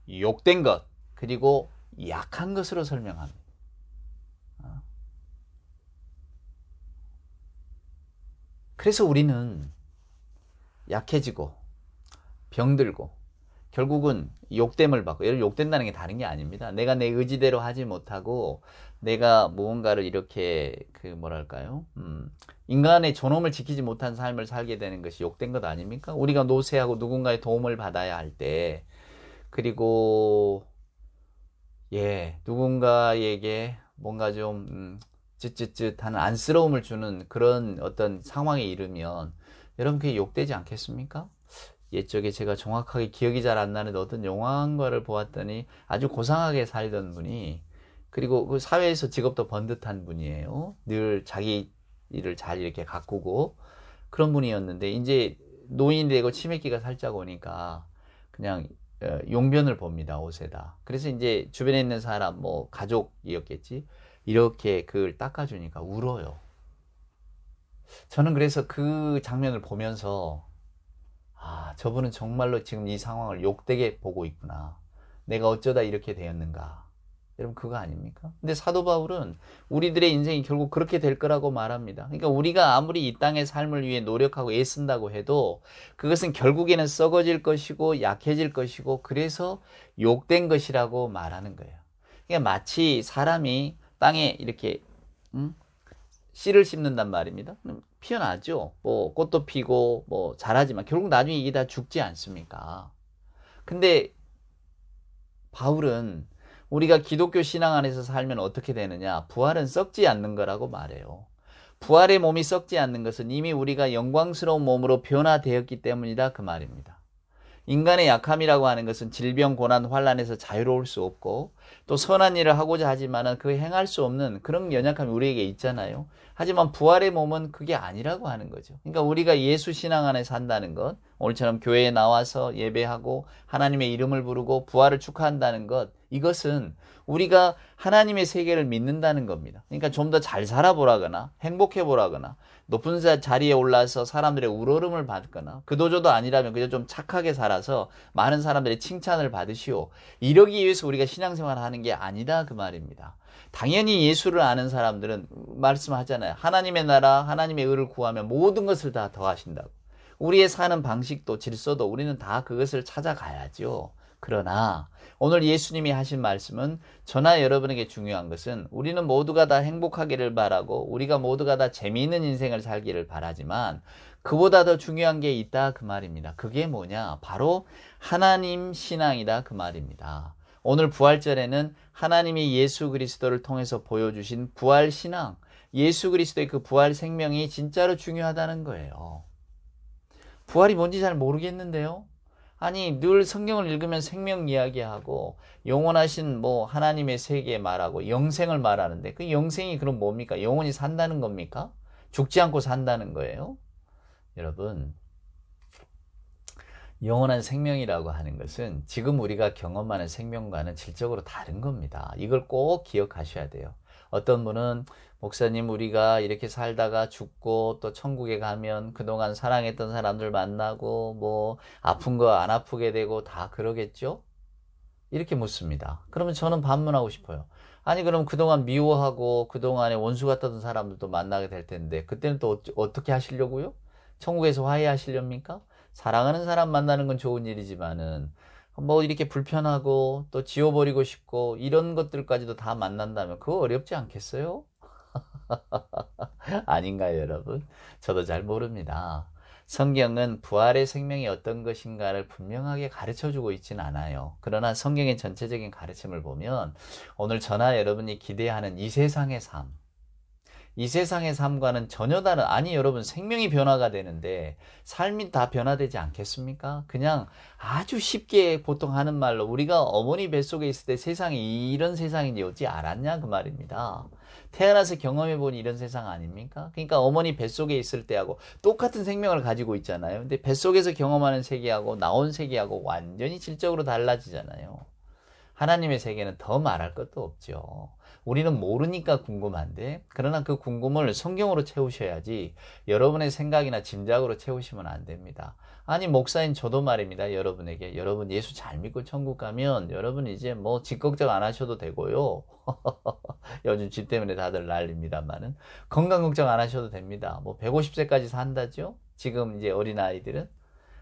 욕된 것, 그리고 약한 것으로 설명합니다. 그래서 우리는 약해지고 병들고 결국은 욕됨을 받고, 얘를 욕된다는 게 다른 게 아닙니다. 내가 내 의지대로 하지 못하고 내가 무언가를 이렇게 뭐랄까요? 인간의 존엄을 지키지 못한 삶을 살게 되는 것이 욕된 것 아닙니까? 우리가 노쇠하고 누군가의 도움을 받아야 할 때, 그리고 누군가에게 뭔가 좀 쯧쯧쯧하는 안쓰러움을 주는 그런 어떤 상황에 이르면 여러분 그게 욕되지 않겠습니까? 옛적에 제가 정확하게 기억이 잘 안 나는데 어떤 영화관을 보았더니 아주 고상하게 살던 분이, 그리고 그 사회에서 직업도 번듯한 분이에요. 늘 자기 일을 잘 이렇게 가꾸고 그런 분이었는데 이제 노인이 되고 치매기가 살짝 오니까 그냥 용변을 봅니다, 옷에다. 그래서 이제 주변에 있는 사람, 뭐 가족이었겠지, 이렇게 그걸 닦아주니까 울어요. 저는 그래서 그 장면을 보면서 저분은 정말로 지금 이 상황을 욕되게 보고 있구나. 내가 어쩌다 이렇게 되었는가. 여러분 그거 아닙니까? 근데 사도 바울은 우리들의 인생이 결국 그렇게 될 거라고 말합니다. 그러니까 우리가 아무리 이 땅의 삶을 위해 노력하고 애쓴다고 해도 그것은 결국에는 썩어질 것이고 약해질 것이고 그래서 욕된 것이라고 말하는 거예요. 그러니까 마치 사람이 땅에 이렇게 씨를 심는단 말입니다. 피어나죠. 뭐 꽃도 피고 뭐 자라지만 결국 나중에 이게 다 죽지 않습니까? 근데 바울은 우리가 기독교 신앙 안에서 살면 어떻게 되느냐? 부활은 썩지 않는 거라고 말해요. 부활의 몸이 썩지 않는 것은 이미 우리가 영광스러운 몸으로 변화되었기 때문이다 그 말입니다. 인간의 약함이라고 하는 것은 질병, 고난, 환난에서 자유로울 수 없고 또 선한 일을 하고자 하지만 그 행할 수 없는 그런 연약함이 우리에게 있잖아요. 하지만 부활의 몸은 그게 아니라고 하는 거죠. 그러니까 우리가 예수 신앙 안에 산다는 것, 오늘처럼 교회에 나와서 예배하고 하나님의 이름을 부르고 부활을 축하한다는 것, 이것은 우리가 하나님의 세계를 믿는다는 겁니다. 그러니까 좀 더 잘 살아보라거나 행복해 보라거나 높은 자리에 올라서 사람들의 우러름을 받거나 그도저도 아니라면 그저 좀 착하게 살아서 많은 사람들의 칭찬을 받으시오, 이러기 위해서 우리가 신앙생활을 하는 게 아니다 그 말입니다. 당연히 예수를 아는 사람들은 말씀하잖아요. 하나님의 나라, 하나님의 의를 구하면 모든 것을 다 더하신다고. 우리의 사는 방식도 질서도 우리는 다 그것을 찾아가야죠. 그러나 오늘 예수님이 하신 말씀은 저나 여러분에게 중요한 것은 우리는 모두가 다 행복하기를 바라고 우리가 모두가 다 재미있는 인생을 살기를 바라지만 그보다 더 중요한 게 있다 그 말입니다. 그게 뭐냐? 바로 하나님 신앙이다 그 말입니다. 오늘 부활절에는 하나님이 예수 그리스도를 통해서 보여주신 부활 신앙, 예수 그리스도의 그 부활 생명이 진짜로 중요하다는 거예요. 부활이 뭔지 잘 모르겠는데요. 아니 늘 성경을 읽으면 생명 이야기하고 영원하신 뭐 하나님의 세계 말하고 영생을 말하는데 그 영생이 그럼 뭡니까? 영원히 산다는 겁니까? 죽지 않고 산다는 거예요? 여러분, 영원한 생명이라고 하는 것은 지금 우리가 경험하는 생명과는 질적으로 다른 겁니다. 이걸 꼭 기억하셔야 돼요. 어떤 분은 목사님 우리가 이렇게 살다가 죽고 또 천국에 가면 그동안 사랑했던 사람들 만나고 뭐 아픈 거 안 아프게 되고 다 그러겠죠? 이렇게 묻습니다. 그러면 저는 반문하고 싶어요. 아니 그럼 그동안 미워하고 그동안에 원수 같았던 사람들도 만나게 될 텐데 그때는 또 어떻게 하시려고요? 천국에서 화해하시렵니까? 사랑하는 사람 만나는 건 좋은 일이지만은 뭐 이렇게 불편하고 또 지워버리고 싶고 이런 것들까지도 다 만난다면 그거 어렵지 않겠어요? 아닌가요, 여러분? 저도 잘 모릅니다. 성경은 부활의 생명이 어떤 것인가를 분명하게 가르쳐주고 있지는 않아요. 그러나 성경의 전체적인 가르침을 보면 오늘 저나 여러분이 기대하는 이 세상의 삶, 이 세상의 삶과는 전혀 다른, 아니 여러분 생명이 변화가 되는데 삶이 다 변화되지 않겠습니까? 그냥 아주 쉽게 보통 하는 말로 우리가 어머니 뱃속에 있을 때 세상이 이런 세상이었지 알았냐 그 말입니다. 태어나서 경험해본 이런 세상 아닙니까? 그러니까 어머니 뱃속에 있을 때하고 똑같은 생명을 가지고 있잖아요. 근데 뱃속에서 경험하는 세계하고 나온 세계하고 완전히 질적으로 달라지잖아요. 하나님의 세계는 더 말할 것도 없죠. 우리는 모르니까 궁금한데, 그러나 그 궁금을 성경으로 채우셔야지 여러분의 생각이나 짐작으로 채우시면 안 됩니다. 아니, 목사인 저도 말입니다. 여러분에게. 여러분 예수 잘 믿고 천국 가면 여러분 이제 뭐 집 걱정 안 하셔도 되고요. 요즘 집 때문에 다들 난립니다만은. 건강 걱정 안 하셔도 됩니다. 뭐 150세까지 산다죠? 지금 이제 어린아이들은.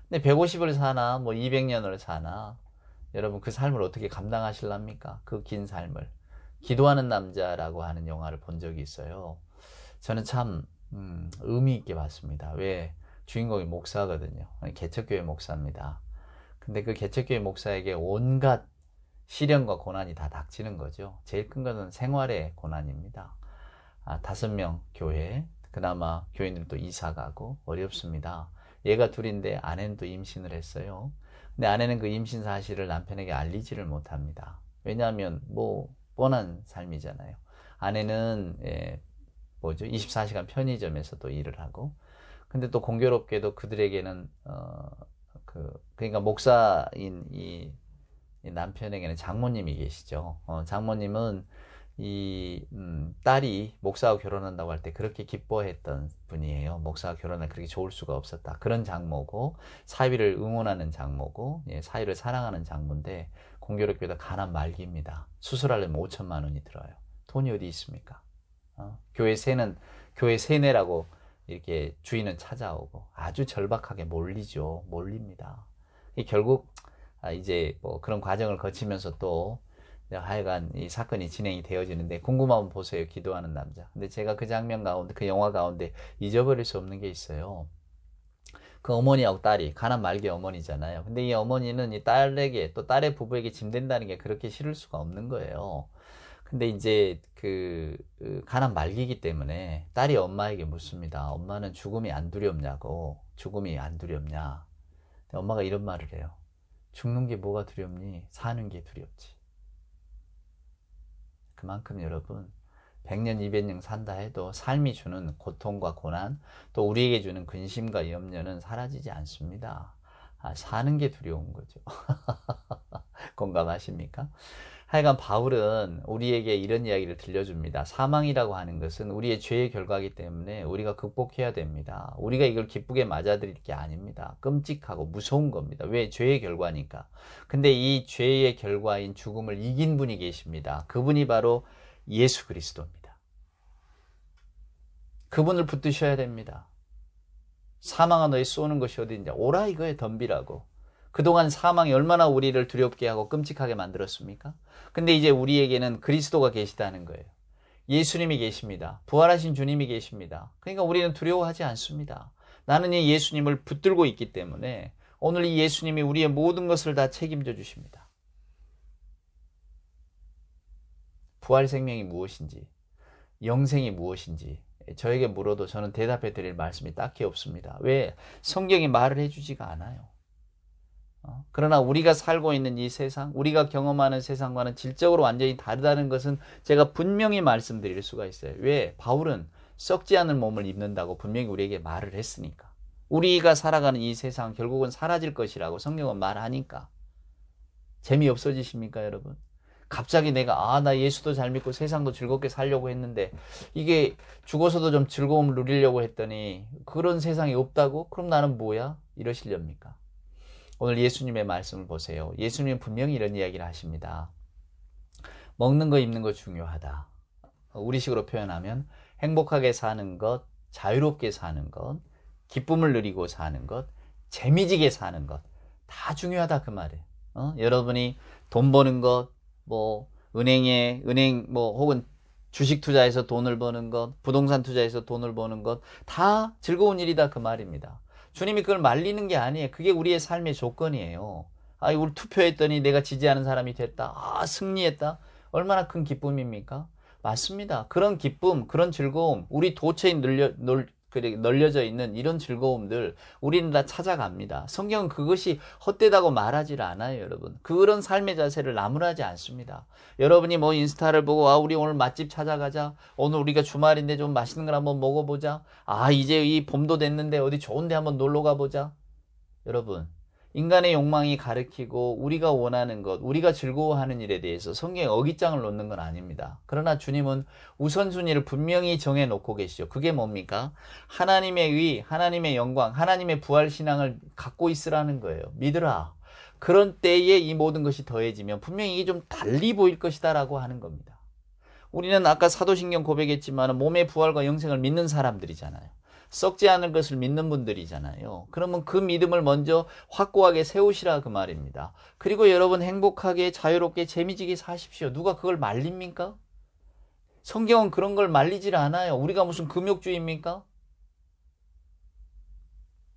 근데 150을 사나, 뭐 200년을 사나. 여러분 그 삶을 어떻게 감당하실랍니까? 그 긴 삶을. 기도하는 남자라고 하는 영화를 본 적이 있어요. 저는 참 의미 있게 봤습니다. 왜? 주인공이 목사거든요. 개척교회 목사입니다. 근데 그 개척교회 목사에게 온갖 시련과 고난이 다 닥치는 거죠. 제일 큰 것은 생활의 고난입니다. 5명 교회, 그나마 교인들은 또 이사 가고 어렵습니다. 얘가 둘인데 아내는 또 임신을 했어요. 근데 아내는 그 임신 사실을 남편에게 알리지를 못합니다. 왜냐하면 뭐 뻔한 삶이잖아요. 아내는 24시간 편의점에서 또 일을 하고, 근데 또 공교롭게도 그들에게는 그러니까 목사인 이 남편에게는 장모님이 계시죠. 장모님은 이 딸이 목사하고 결혼한다고 할 때 그렇게 기뻐했던 분이에요. 목사가 결혼할 그렇게 좋을 수가 없었다. 그런 장모고, 사위를 응원하는 장모고, 사위를 사랑하는 장모인데 공교롭게도 가난 말기입니다. 수술하려면 5천만 원이 들어요. 돈이 어디 있습니까? 교회 세내라고 이렇게 주인은 찾아오고 아주 절박하게 몰립니다. 결국 이제 뭐 그런 과정을 거치면서 또 하여간 이 사건이 진행이 되어지는데, 궁금하면 보세요. 기도하는 남자. 근데 제가 그 장면 가운데, 그 영화 가운데 잊어버릴 수 없는 게 있어요. 그 어머니하고 딸이 가난 말기 어머니잖아요. 근데 이 어머니는 이 딸에게, 또 딸의 부부에게 짐된다는 게 그렇게 싫을 수가 없는 거예요. 근데 이제 가난 말기이기 때문에 딸이 엄마에게 묻습니다. 엄마는 죽음이 안 두렵냐고. 죽음이 안 두렵냐. 근데 엄마가 이런 말을 해요. 죽는 게 뭐가 두렵니? 사는 게 두렵지. 그만큼 여러분 100년 200년 산다 해도 삶이 주는 고통과 고난, 또 우리에게 주는 근심과 염려는 사라지지 않습니다. 사는 게 두려운 거죠. 공감하십니까? 하여간 바울은 우리에게 이런 이야기를 들려줍니다. 사망이라고 하는 것은 우리의 죄의 결과이기 때문에 우리가 극복해야 됩니다. 우리가 이걸 기쁘게 맞아들일 게 아닙니다. 끔찍하고 무서운 겁니다. 왜? 죄의 결과니까. 근데 이 죄의 결과인 죽음을 이긴 분이 계십니다. 그분이 바로 예수 그리스도입니다. 그분을 붙드셔야 됩니다. 사망아 너희 쏘는 것이 어디인지 오라 이거에 덤비라고. 그동안 사망이 얼마나 우리를 두렵게 하고 끔찍하게 만들었습니까? 근데 이제 우리에게는 그리스도가 계시다는 거예요. 예수님이 계십니다. 부활하신 주님이 계십니다. 그러니까 우리는 두려워하지 않습니다. 나는 이 예수님을 붙들고 있기 때문에 오늘 이 예수님이 우리의 모든 것을 다 책임져 주십니다. 부활 생명이 무엇인지, 영생이 무엇인지 저에게 물어도 저는 대답해 드릴 말씀이 딱히 없습니다. 왜? 성경이 말을 해주지가 않아요. 그러나 우리가 살고 있는 이 세상, 우리가 경험하는 세상과는 질적으로 완전히 다르다는 것은 제가 분명히 말씀드릴 수가 있어요. 왜? 바울은 썩지 않을 몸을 입는다고 분명히 우리에게 말을 했으니까. 우리가 살아가는 이 세상 결국은 사라질 것이라고 성경은 말하니까. 재미없어지십니까, 여러분? 갑자기 내가 나 예수도 잘 믿고 세상도 즐겁게 살려고 했는데 이게 죽어서도 좀 즐거움을 누리려고 했더니 그런 세상이 없다고? 그럼 나는 뭐야? 이러시렵니까? 오늘 예수님의 말씀을 보세요. 예수님은 분명히 이런 이야기를 하십니다. 먹는 거 입는 거 중요하다. 우리식으로 표현하면 행복하게 사는 것, 자유롭게 사는 것, 기쁨을 누리고 사는 것, 재미지게 사는 것 다 중요하다 그 말이에요. 여러분이 돈 버는 것, 뭐 은행 뭐 혹은 주식 투자해서 돈을 버는 것, 부동산 투자해서 돈을 버는 것 다 즐거운 일이다 그 말입니다. 주님이 그걸 말리는 게 아니에요. 그게 우리의 삶의 조건이에요. 우리 투표했더니 내가 지지하는 사람이 됐다. 승리했다. 얼마나 큰 기쁨입니까? 맞습니다. 그런 기쁨, 그런 즐거움, 우리 도처에 널려져 있는 이런 즐거움들 우리는 다 찾아갑니다. 성경은 그것이 헛되다고 말하지 않아요, 여러분. 그런 삶의 자세를 나무라지 않습니다. 여러분이 뭐 인스타를 보고 우리 오늘 맛집 찾아가자. 오늘 우리가 주말인데 좀 맛있는 걸 한번 먹어보자. 이제 이 봄도 됐는데 어디 좋은 데 한번 놀러 가보자. 여러분, 인간의 욕망이 가리키고 우리가 원하는 것, 우리가 즐거워하는 일에 대해서 성경에 어깃장을 놓는 건 아닙니다. 그러나 주님은 우선순위를 분명히 정해놓고 계시죠. 그게 뭡니까? 하나님의 의, 하나님의 영광, 하나님의 부활신앙을 갖고 있으라는 거예요. 믿으라. 그런 때에 이 모든 것이 더해지면 분명히 이게 좀 달리 보일 것이다 라고 하는 겁니다. 우리는 아까 사도신경 고백했지만 몸의 부활과 영생을 믿는 사람들이잖아요. 썩지 않을 것을 믿는 분들이잖아요. 그러면 그 믿음을 먼저 확고하게 세우시라 그 말입니다. 그리고 여러분 행복하게 자유롭게 재미지게 사십시오. 누가 그걸 말립니까? 성경은 그런 걸 말리질 않아요. 우리가 무슨 금욕주의입니까?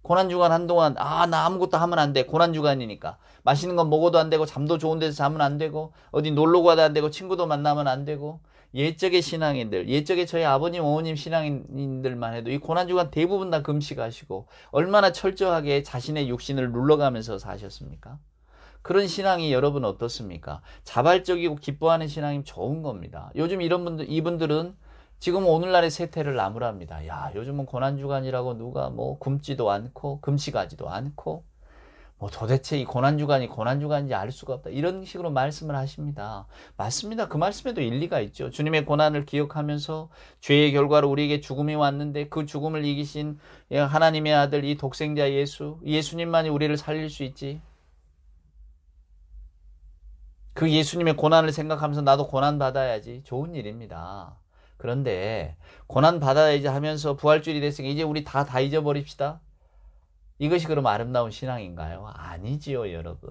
고난주간 한동안 나 아무것도 하면 안 돼. 고난주간이니까. 맛있는 건 먹어도 안 되고 잠도 좋은 데서 자면 안 되고 어디 놀러 가도 안 되고 친구도 만나면 안 되고 옛적의 신앙인들, 옛적의 저희 아버님, 어머님 신앙인들만 해도 이 고난주간 대부분 다 금식하시고 얼마나 철저하게 자신의 육신을 눌러가면서 사셨습니까? 그런 신앙이 여러분 어떻습니까? 자발적이고 기뻐하는 신앙이 좋은 겁니다. 요즘 이분들은 지금 오늘날의 세태를 나무랍니다. 야, 요즘은 고난주간이라고 누가 뭐 굶지도 않고 금식하지도 않고 뭐 도대체 이 고난주간인지 알 수가 없다. 이런 식으로 말씀을 하십니다. 맞습니다. 그 말씀에도 일리가 있죠. 주님의 고난을 기억하면서 죄의 결과로 우리에게 죽음이 왔는데 그 죽음을 이기신 하나님의 아들 이 독생자 예수님만이 우리를 살릴 수 있지. 그 예수님의 고난을 생각하면서 나도 고난 받아야지. 좋은 일입니다. 그런데 고난 받아야지 하면서 부활주일이 됐으니까 이제 우리 다 잊어버립시다. 이것이 그럼 아름다운 신앙인가요? 아니지요, 여러분.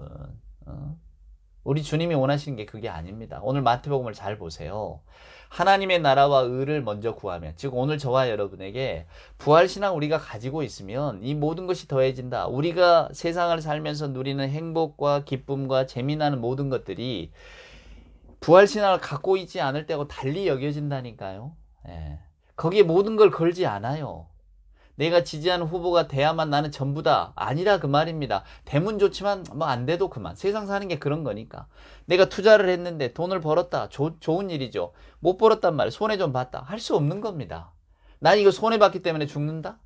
우리 주님이 원하시는 게 그게 아닙니다. 오늘 마태복음을 잘 보세요. 하나님의 나라와 의를 먼저 구하면, 즉 오늘 저와 여러분에게 부활신앙 우리가 가지고 있으면 이 모든 것이 더해진다. 우리가 세상을 살면서 누리는 행복과 기쁨과 재미나는 모든 것들이 부활신앙을 갖고 있지 않을 때하고 달리 여겨진다니까요. 예. 거기에 모든 걸 걸지 않아요. 내가 지지하는 후보가 돼야만 나는 전부다. 아니라 그 말입니다. 되면 좋지만 뭐 안 돼도 그만. 세상 사는 게 그런 거니까. 내가 투자를 했는데 돈을 벌었다. 좋은 일이죠. 못 벌었단 말이에요. 손해 좀 봤다. 할 수 없는 겁니다. 난 이거 손해 봤기 때문에 죽는다?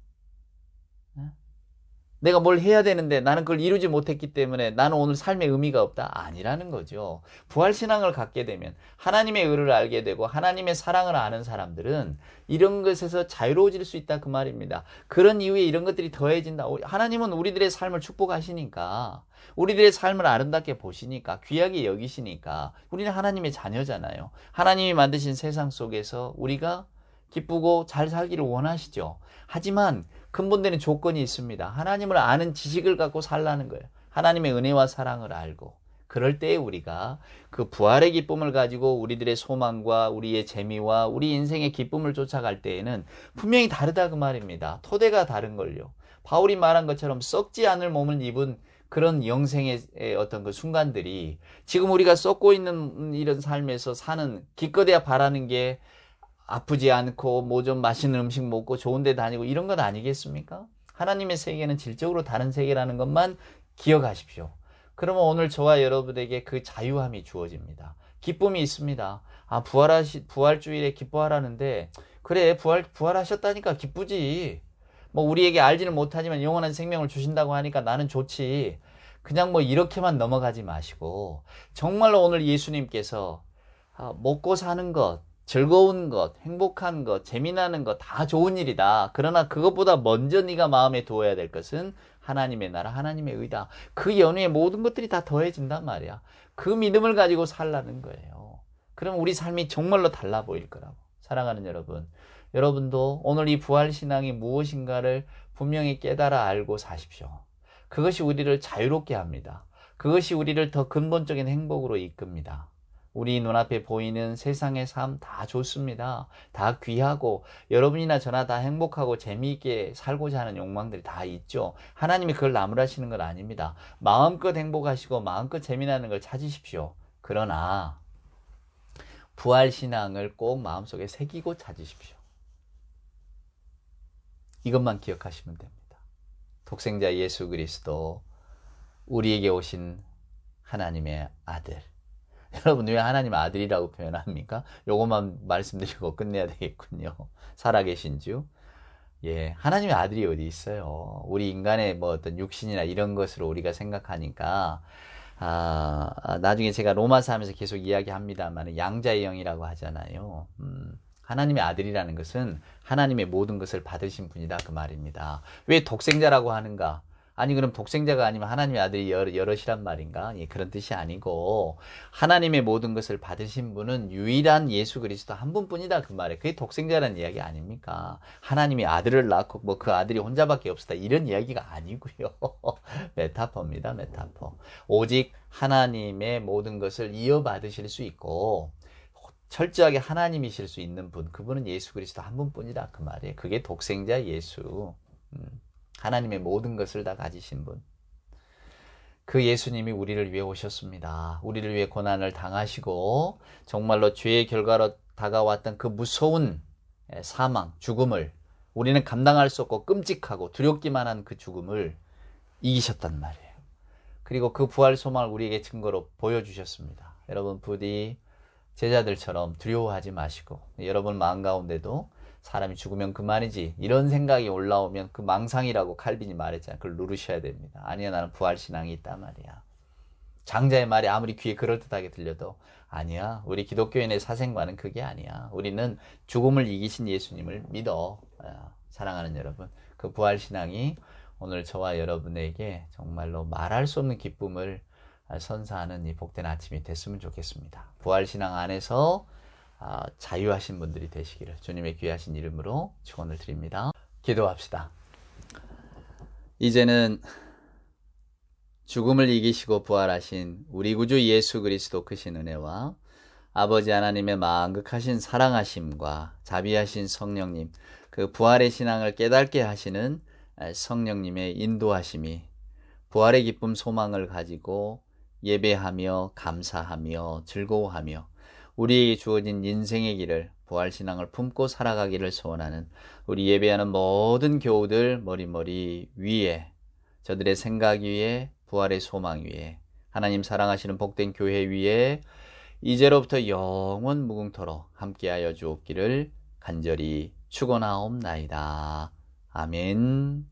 내가 뭘 해야 되는데 나는 그걸 이루지 못했기 때문에 나는 오늘 삶의 의미가 없다? 아니라는 거죠. 부활신앙을 갖게 되면 하나님의 의를 알게 되고 하나님의 사랑을 아는 사람들은 이런 것에서 자유로워질 수 있다 그 말입니다. 그런 이유에 이런 것들이 더해진다. 하나님은 우리들의 삶을 축복하시니까 우리들의 삶을 아름답게 보시니까 귀하게 여기시니까 우리는 하나님의 자녀잖아요. 하나님이 만드신 세상 속에서 우리가 기쁘고 잘 살기를 원하시죠. 하지만 근본되는 조건이 있습니다. 하나님을 아는 지식을 갖고 살라는 거예요. 하나님의 은혜와 사랑을 알고. 그럴 때에 우리가 그 부활의 기쁨을 가지고 우리들의 소망과 우리의 재미와 우리 인생의 기쁨을 쫓아갈 때에는 분명히 다르다 그 말입니다. 토대가 다른걸요. 바울이 말한 것처럼 썩지 않을 몸을 입은 그런 영생의 어떤 그 순간들이 지금 우리가 썩고 있는 이런 삶에서 사는 기껏해야 바라는 게 아프지 않고 뭐 좀 맛있는 음식 먹고 좋은 데 다니고 이런 건 아니겠습니까? 하나님의 세계는 질적으로 다른 세계라는 것만 기억하십시오. 그러면 오늘 저와 여러분에게 그 자유함이 주어집니다. 기쁨이 있습니다. 부활주일에 기뻐하라는데 그래 부활하셨다니까 기쁘지. 뭐 우리에게 알지는 못하지만 영원한 생명을 주신다고 하니까 나는 좋지. 그냥 뭐 이렇게만 넘어가지 마시고 정말로 오늘 예수님께서 먹고 사는 것 즐거운 것, 행복한 것, 재미나는 것 다 좋은 일이다. 그러나 그것보다 먼저 네가 마음에 두어야 될 것은 하나님의 나라, 하나님의 의다. 그 연후에 모든 것들이 다 더해진단 말이야. 그 믿음을 가지고 살라는 거예요. 그럼 우리 삶이 정말로 달라 보일 거라고. 사랑하는 여러분, 여러분도 오늘 이 부활신앙이 무엇인가를 분명히 깨달아 알고 사십시오. 그것이 우리를 자유롭게 합니다. 그것이 우리를 더 근본적인 행복으로 이끕니다. 우리 눈앞에 보이는 세상의 삶 다 좋습니다. 다 귀하고 여러분이나 저나 다 행복하고 재미있게 살고자 하는 욕망들이 다 있죠. 하나님이 그걸 나무라시는 건 아닙니다. 마음껏 행복하시고 마음껏 재미나는 걸 찾으십시오. 그러나 부활신앙을 꼭 마음속에 새기고 찾으십시오. 이것만 기억하시면 됩니다. 독생자 예수 그리스도 우리에게 오신 하나님의 아들. 여러분 왜 하나님 아들이라고 표현합니까? 요것만 말씀드리고 끝내야 되겠군요. 살아계신 주. 예, 하나님의 아들이 어디 있어요? 우리 인간의 뭐 어떤 육신이나 이런 것으로 우리가 생각하니까, 나중에 제가 로마서 하면서 계속 이야기합니다만, 양자의 영이라고 하잖아요. 하나님의 아들이라는 것은 하나님의 모든 것을 받으신 분이다, 그 말입니다. 왜 독생자라고 하는가? 아니, 그럼 독생자가 아니면 하나님의 아들이 여럿이란 말인가? 예, 그런 뜻이 아니고, 하나님의 모든 것을 받으신 분은 유일한 예수 그리스도 한 분뿐이다, 그 말이에요. 그게 독생자라는 이야기 아닙니까? 하나님이 아들을 낳고, 뭐 그 아들이 혼자밖에 없었다, 이런 이야기가 아니고요. 메타포입니다, 메타포. 오직 하나님의 모든 것을 이어받으실 수 있고, 철저하게 하나님이실 수 있는 분, 그분은 예수 그리스도 한 분뿐이다, 그 말이에요. 그게 독생자 예수. 하나님의 모든 것을 다 가지신 분. 그 예수님이 우리를 위해 오셨습니다. 우리를 위해 고난을 당하시고 정말로 죄의 결과로 다가왔던 그 무서운 사망, 죽음을 우리는 감당할 수 없고 끔찍하고 두렵기만 한 그 죽음을 이기셨단 말이에요. 그리고 그 부활 소망을 우리에게 증거로 보여주셨습니다. 여러분 부디 제자들처럼 두려워하지 마시고 여러분 마음 가운데도 사람이 죽으면 그만이지 이런 생각이 올라오면 그 망상이라고 칼빈이 말했잖아요. 그걸 누르셔야 됩니다. 아니야, 나는 부활신앙이 있단 말이야. 장자의 말이 아무리 귀에 그럴듯하게 들려도 아니야, 우리 기독교인의 사생관은 그게 아니야. 우리는 죽음을 이기신 예수님을 믿어. 사랑하는 여러분, 그 부활신앙이 오늘 저와 여러분에게 정말로 말할 수 없는 기쁨을 선사하는 이 복된 아침이 됐으면 좋겠습니다. 부활신앙 안에서 자유하신 분들이 되시기를 주님의 귀하신 이름으로 축원을 드립니다. 기도합시다. 이제는 죽음을 이기시고 부활하신 우리 구주 예수 그리스도 크신 은혜와 아버지 하나님의 만극하신 사랑하심과 자비하신 성령님, 그 부활의 신앙을 깨닫게 하시는 성령님의 인도하심이 부활의 기쁨 소망을 가지고 예배하며 감사하며 즐거워하며 우리에게 주어진 인생의 길을 부활신앙을 품고 살아가기를 소원하는 우리 예배하는 모든 교우들 머리머리 위에, 저들의 생각 위에, 부활의 소망 위에, 하나님 사랑하시는 복된 교회 위에 이제로부터 영원 무궁토록 함께하여 주옵기를 간절히 축원하옵나이다. 아멘.